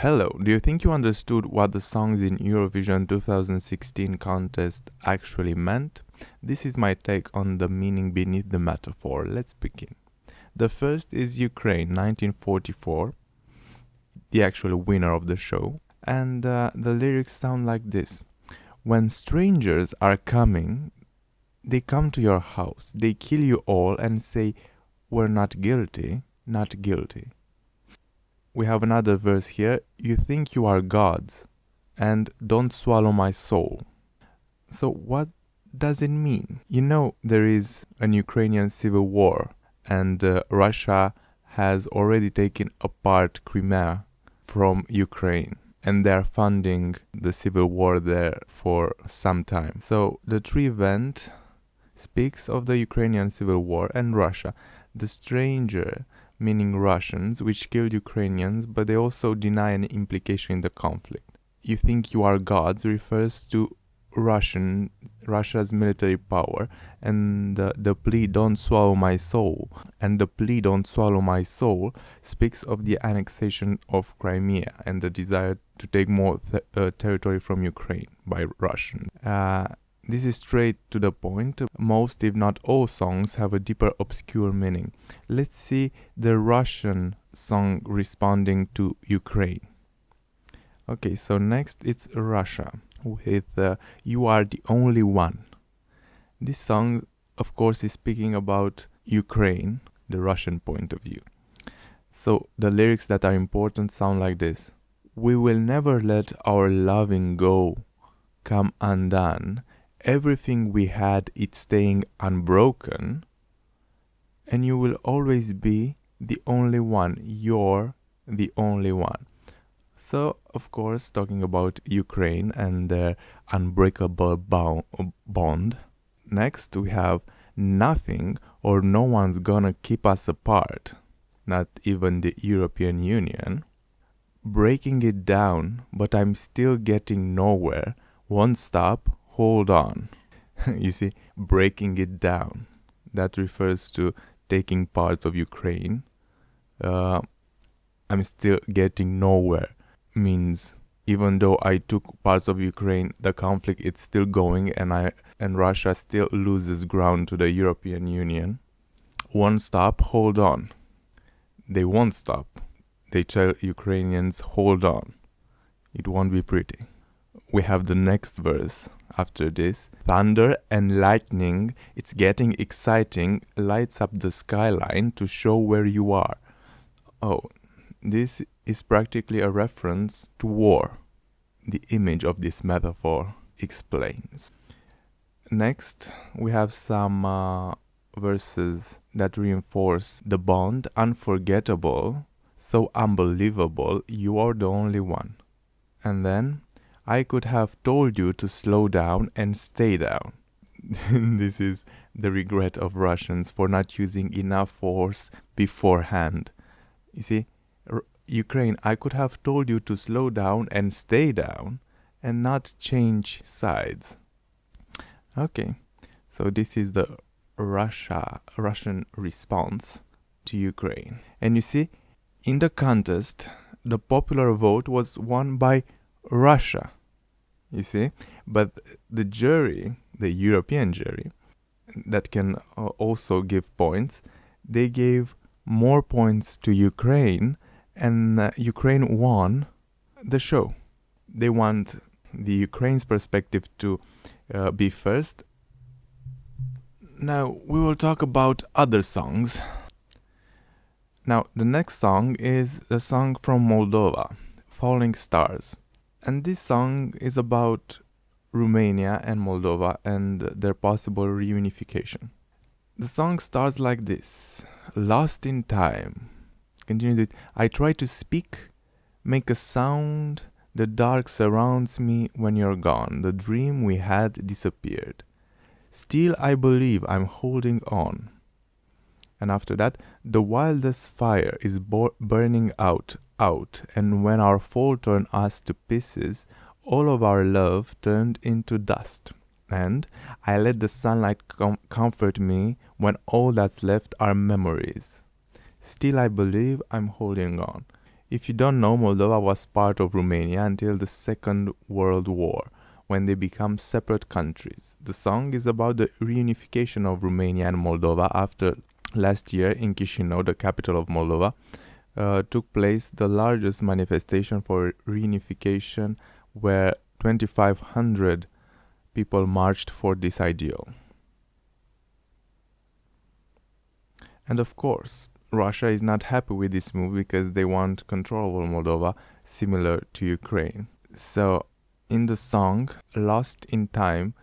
Hello, do you think you understood what the songs in Eurovision 2016 contest actually meant? This is my take on the meaning beneath the metaphor. Let's begin. The first is Ukraine 1944, the actual winner of the show, and the lyrics sound like this. When strangers are coming, they come to your house, they kill you all and say, "We're not guilty, not guilty." We have another verse here. You think you are gods, and don't swallow my soul. So what does it mean? You know, there is an Ukrainian civil war, and Russia has already taken apart Crimea from Ukraine, and they are funding the civil war there for some time. So the tree event speaks of the Ukrainian civil war and Russia. The stranger, meaning Russians, which killed Ukrainians, but they also deny any implication in the conflict. You think you are gods refers to Russia's military power, and the plea "don't swallow my soul," and the plea "don't swallow my soul" speaks of the annexation of Crimea and the desire to take more territory from Ukraine by Russians. This is straight to the point. Most, if not all, songs have a deeper, obscure meaning. Let's see the Russian song responding to Ukraine. Okay, so next it's Russia with "You Are the Only One." This song, of course, is speaking about Ukraine, the Russian point of view. So the lyrics that are important sound like this. We will never let our loving go, come undone. Everything we had, it's staying unbroken, and you will always be the only one. You're the only one. So, of course, talking about Ukraine and their unbreakable bond. Next, we have nothing or no one's gonna keep us apart, not even the European Union. Breaking it down, but I'm still getting nowhere. Won't stop. Hold on. You see, breaking it down. That refers to taking parts of Ukraine. I'm still getting nowhere. Means even though I took parts of Ukraine, the conflict is still going, and Russia still loses ground to the European Union. Won't stop. Hold on. They won't stop. They tell Ukrainians, hold on. It won't be pretty. We have the next verse after this. Thunder and lightning, it's getting exciting, lights up the skyline to show where you are. Oh, this is practically a reference to war. The image of this metaphor explains. Next, we have some verses that reinforce the bond. Unforgettable, so unbelievable, you are the only one. And then, I could have told you to slow down and stay down. This is the regret of Russians for not using enough force beforehand. You see, Ukraine, I could have told you to slow down and stay down and not change sides. Okay, so this is the Russian response to Ukraine. And you see, in the contest, the popular vote was won by Russia. You see, but the jury, the European jury, that can also give points, they gave more points to Ukraine, and Ukraine won the show. They want the Ukraine's perspective to be first. Now we will talk about other songs. Now the next song is a song from Moldova, Falling Stars. And this song is about Romania and Moldova and their possible reunification. The song starts like this. Lost in time. Continues with, I try to speak, make a sound, the dark surrounds me when you're gone. The dream we had disappeared. Still I believe I'm holding on. And after that, the wildest fire is burning out, and when our fall turned us to pieces, all of our love turned into dust. And I let the sunlight comfort me when all that's left are memories. Still I believe I'm holding on. If you don't know, Moldova was part of Romania until the Second World War, when they became separate countries. The song is about the reunification of Romania and Moldova after last year in Chisinau, the capital of Moldova, took place the largest manifestation for reunification, where 2,500 people marched for this ideal. And of course, Russia is not happy with this move because they want control over Moldova, similar to Ukraine. So, in the song Lost in Time,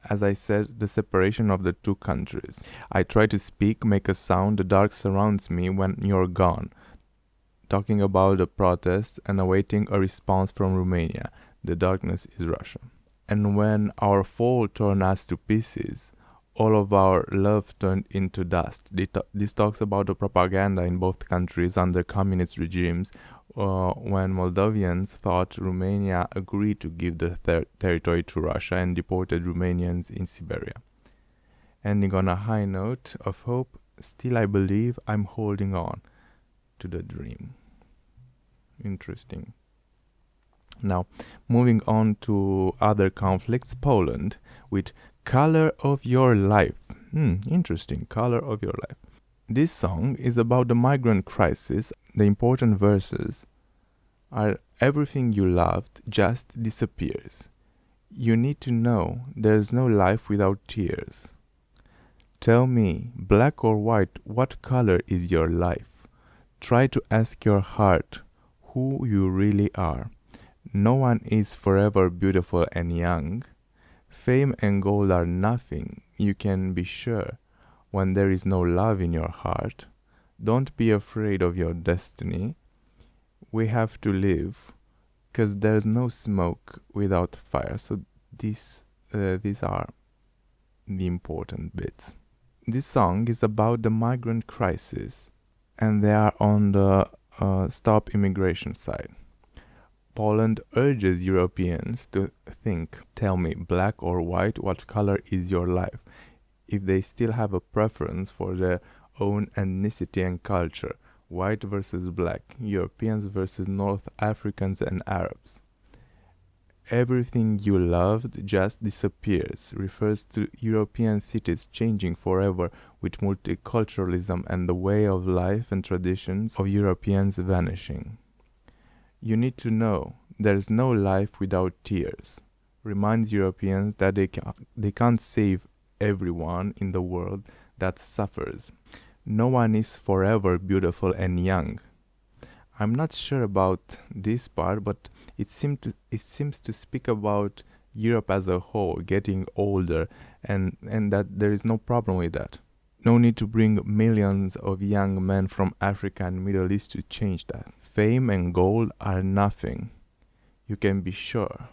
as I said, the separation of the two countries. I try to speak, make a sound, the dark surrounds me when you're gone. Talking about the protests and awaiting a response from Romania. The darkness is Russia. And when our fall turned us to pieces, all of our love turned into dust. This talks about the propaganda in both countries under communist regimes, when Moldovians thought Romania agreed to give the territory to Russia and deported Romanians in Siberia. Ending on a high note of hope, still I believe I'm holding on to the dream. Interesting. Now, moving on to other conflicts, Poland, with Color of Your Life. Interesting, Color of Your Life. This song is about the migrant crisis. The important verses are everything you loved just disappears. You need to know there's no life without tears. Tell me, black or white, what color is your life? Try to ask your heart who you really are. No one is forever beautiful and young. Fame and gold are nothing, you can be sure, when there is no love in your heart. Don't be afraid of your destiny. We have to live, 'cause there's no smoke without fire. So these are the important bits. This song is about the migrant crisis, and they are on the stop immigration side. Poland urges Europeans to think, tell me, black or white, what color is your life? If they still have a preference for their own ethnicity and culture, white versus black, Europeans versus North Africans and Arabs. Everything you loved just disappears refers to European cities changing forever with multiculturalism and the way of life and traditions of Europeans vanishing. You need to know there's no life without tears. Reminds Europeans that they can't save everyone in the world that suffers. No one is forever beautiful and young. I'm not sure about this part, but it seems to speak about Europe as a whole getting older, and that there is no problem with that. No need to bring millions of young men from Africa and Middle East to change that. Fame and gold are nothing. You can be sure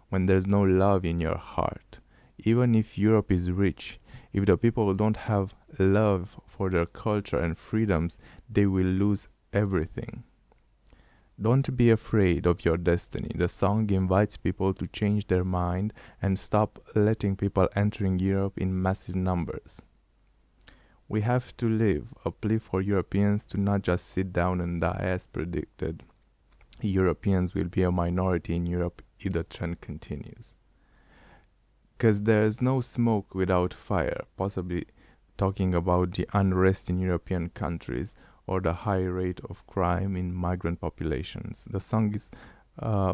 when there's no love in your heart. Even if Europe is rich, if the people don't have love for their culture and freedoms, they will lose everything. Don't be afraid of your destiny. The song invites people to change their mind and stop letting people entering Europe in massive numbers. We have to live, a plea for Europeans to not just sit down and die as predicted. Europeans will be a minority in Europe if the trend continues. Because there's no smoke without fire, possibly talking about the unrest in European countries or the high rate of crime in migrant populations. The song is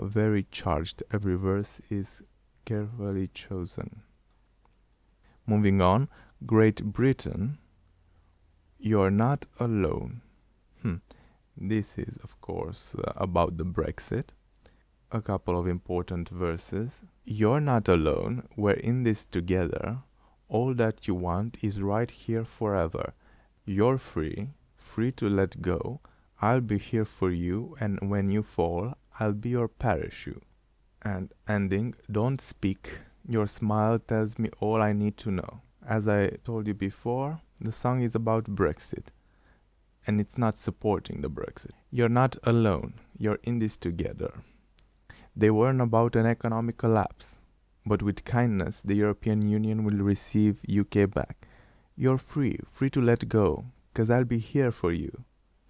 very charged. Every verse is carefully chosen. Moving on, Great Britain, you're not alone. This is, of course, about the Brexit. A couple of important verses. You're not alone. We're in this together. All that you want is right here forever. You're free to let go. I'll be here for you, and when you fall, I'll be your parachute. And ending, don't speak. Your smile tells me all I need to know. As I told you before, the song is about Brexit, and it's not supporting the Brexit. You're not alone. You're in this together. They warn about an economic collapse, but with kindness, the European Union will receive UK back. You're free to let go, 'cause I'll be here for you.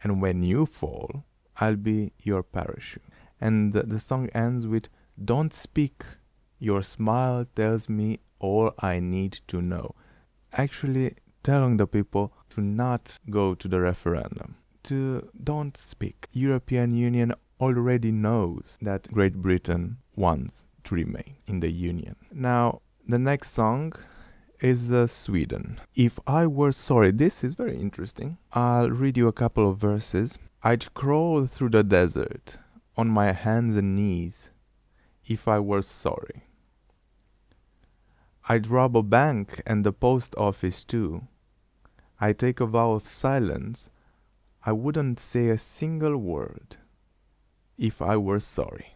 And when you fall, I'll be your parachute. And the song ends with, don't speak, your smile tells me all I need to know. Actually telling the people to not go to the referendum, to don't speak. European Union already knows that Great Britain wants to remain in the Union. Now, the next song is Sweden. If I were sorry, this is very interesting. I'll read you a couple of verses. I'd crawl through the desert on my hands and knees if I were sorry. I'd rob a bank and the post office too. I'd take a vow of silence. I wouldn't say a single word if I were sorry.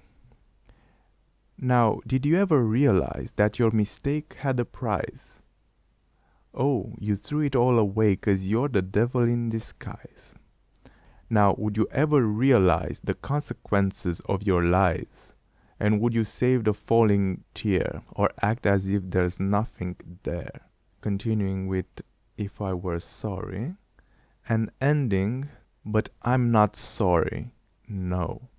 Now, did you ever realize that your mistake had a price? Oh, you threw it all away 'cause you're the devil in disguise. Now, would you ever realize the consequences of your lies? And would you save the falling tear or act as if there's nothing there? Continuing with if I were sorry and ending, but I'm not sorry, no.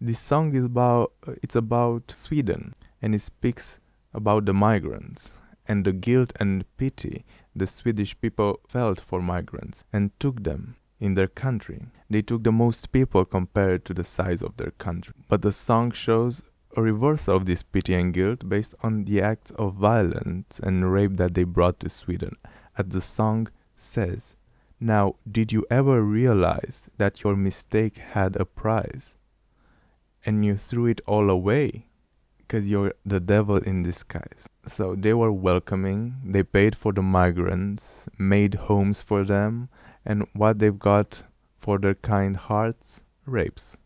This song is about Sweden, and it speaks about the migrants and the guilt and pity the Swedish people felt for migrants and took them in their country. They took the most people compared to the size of their country. But the song shows a reversal of this pity and guilt based on the acts of violence and rape that they brought to Sweden. As the song says, now, did you ever realize that your mistake had a price? And you threw it all away? Because you're the devil in disguise. So they were welcoming, they paid for the migrants, made homes for them, and what they've got for their kind hearts? Rapes.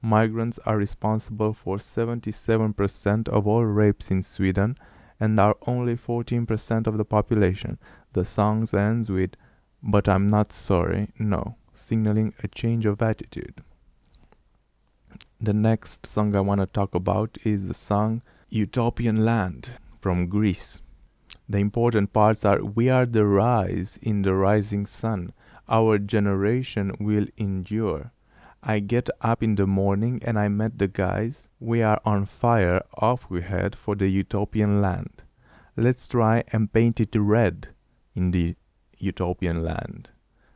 Migrants are responsible for 77% of all rapes in Sweden and are only 14% of the population. The song ends with, but I'm not sorry, no, signaling a change of attitude. The next song I want to talk about is the song Utopian Land from Greece. The important parts are, we are the rise in the rising sun. Our generation will endure. I get up in the morning and I met the guys. We are on fire, off we head for the utopian land. Let's try and paint it red in the utopian land.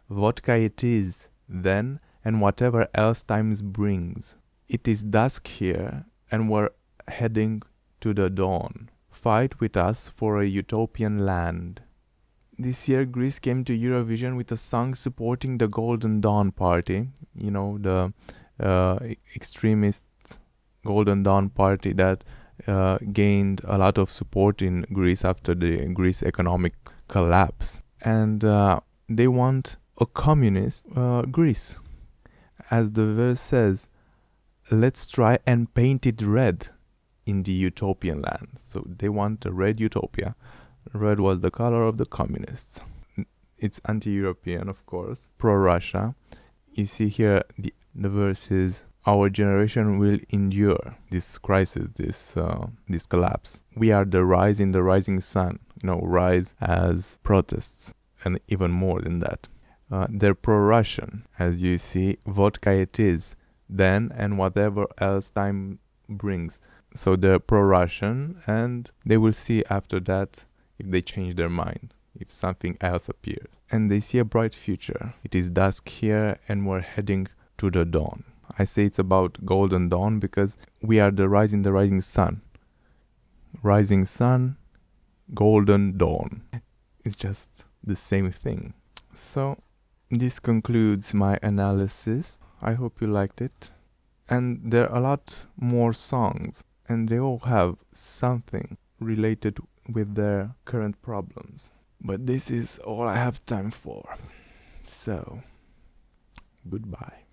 Vodka it is, then, and whatever else times brings. It is dusk here, and we're heading to the dawn. Fight with us for a utopian land. This year, Greece came to Eurovision with a song supporting the Golden Dawn Party. You know, the extremist Golden Dawn Party that gained a lot of support in Greece after the Greece economic collapse. And they want a communist Greece. As the verse says, let's try and paint it red in the utopian land. So they want a red utopia. Red was the color of the communists. It's anti-European, of course, pro-Russia. You see here the verse is, our generation will endure this crisis, this collapse. We are the rise in the rising sun. You know, rise as protests, and even more than that. They're pro-Russian, as you see, vodka it is, then and whatever else time brings. So they're pro-Russian, and they will see after that if they change their mind, if something else appears. And they see a bright future. It is dusk here and we're heading to the dawn. I say it's about golden dawn because we are the rise in the rising sun. Rising sun, golden dawn. It's just the same thing. So this concludes my analysis. I hope you liked it. And there are a lot more songs, and they all have something related with their current problems. But this is all I have time for. So, goodbye.